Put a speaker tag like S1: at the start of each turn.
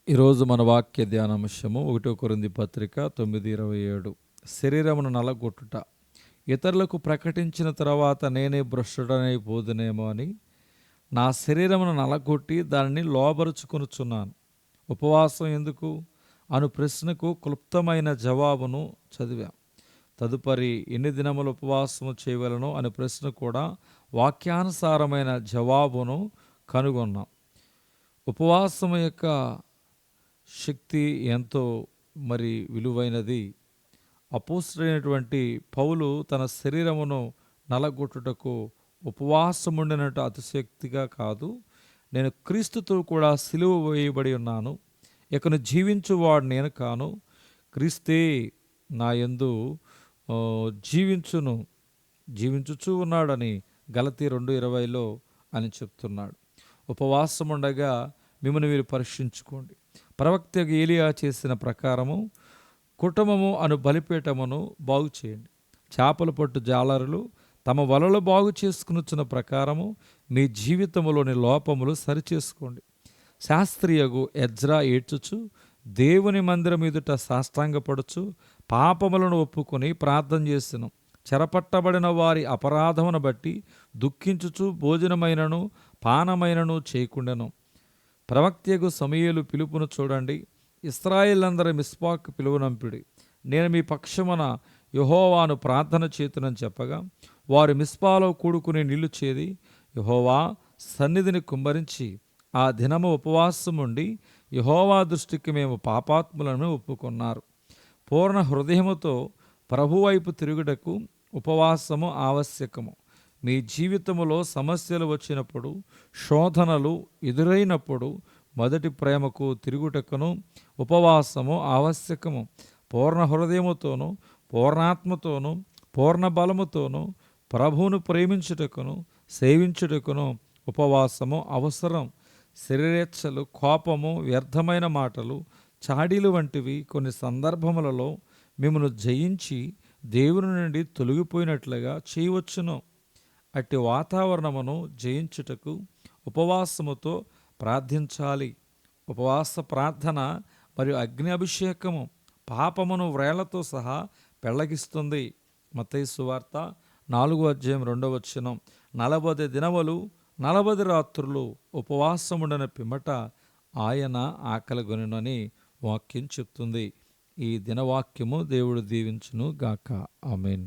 S1: ఈరోజు మన వాక్య ధ్యానాంశము 1 కొరింథీ పత్రిక 9:27. శరీరమును నలగొట్టుట. ఇతరులకు ప్రకటించిన తర్వాత నేనే భ్రష్టుడనైపోదునేమో అని నా శరీరమును నలగొట్టి దానిని లోబరుచుకొనుచున్నాను. ఉపవాసం ఎందుకు అను ప్రశ్నకు క్లుప్తమైన జవాబును చదివాం. తదుపరి ఎన్ని దినములు ఉపవాసము చేయవలనో అనే ప్రశ్న కూడా వాక్యానుసారమైన జవాబును కనుగొన్నాం. ఉపవాసం యొక్క శక్తి ఎంతో విలువైనది. అపోస్తలుడైనటువంటి పౌలు తన శరీరమును నలగొట్టుటకు ఉపవాసముండినట్టు అతిశక్తిగా కాదు, నేను క్రీస్తుతో కూడా సిలువ వేయబడి ఉన్నాను, ఇకను జీవించువాడు నేను కాను, క్రీస్తే నా యందు జీవించుచూ ఉన్నాడని గలతీ 2:20 అని చెప్తున్నాడు. ఉపవాసం ఉండగా మిమ్మల్ని మీరు పరీక్షించుకోండి. ప్రవక్త ఏలియా చేసిన ప్రకారము కుటుంబము అను బలిపీఠమును బాగు చేయండి. చేపలు పట్టు జాలరులు తమ వలలు బాగు చేసుకునిచున్న ప్రకారము మీ జీవితంలోని లోపములు సరిచేసుకోండి. శాస్త్రియగు ఎజ్రా ఏడ్చుచు దేవుని మందిరం ఎదుట సాష్టాంగపడుచు పాపములను ఒప్పుకొని ప్రార్థన చేసెను. చెరపట్టబడిన వారి అపరాధమును బట్టి దుఃఖించుచు భోజనమైనను పానమైనను చేయకుండెను. ప్రవక్తయగు సమూయేలు పిలుపును చూడండి. ఇశ్రాయేలందరి మిస్పాకు పిలువనంపిడి. నేను మీ పక్షమున యెహోవాను ప్రార్థన చేతునని చెప్పగా వారు మిస్పాలో కూడుకుని నిలుచేది యెహోవా సన్నిధిని కుమ్మరించి ఆ దినము ఉపవాసముండి యెహోవా దృష్టికి మేము పాపాత్ములను ఒప్పుకున్నారు. పూర్ణ హృదయముతో ప్రభువైపు తిరుగుటకు ఉపవాసము ఆవశ్యకము. మీ జీవితములో సమస్యలు వచ్చినప్పుడు, శోధనలు ఎదురైనప్పుడు మొదటి ప్రేమకు తిరుగుటకును ఉపవాసము ఆవశ్యకము. పూర్ణ హృదయముతోనూ పూర్ణాత్మతోనూ పూర్ణ బలముతోనూ ప్రభువును ప్రేమించుటకును సేవించుటకును ఉపవాసము అవసరం. శరీరేచ్ఛలు, కోపము, వ్యర్థమైన మాటలు, చాడీలు వంటివి కొన్ని సందర్భములలో మిమ్మల్ని జయించి దేవుని నుండి తొలగిపోయినట్లుగా చేయవచ్చును. అట్టి వాతావరణమును జయించుటకు ఉపవాసముతో ప్రార్థించాలి. ఉపవాస ప్రార్థన మరియు అగ్ని అభిషేకము పాపమును వ్రేళ్లతో సహా పెళ్లగిస్తుంది. మత్తయి సువార్త 4:2 40 దినములు 40 రాత్రులు ఉపవాసముండన పిమ్మట ఆయన ఆకలిగొనెనని వాక్యం చెప్తుంది. ఈ దినవాక్యము దేవుడు దీవించును గాక. ఆమేన్.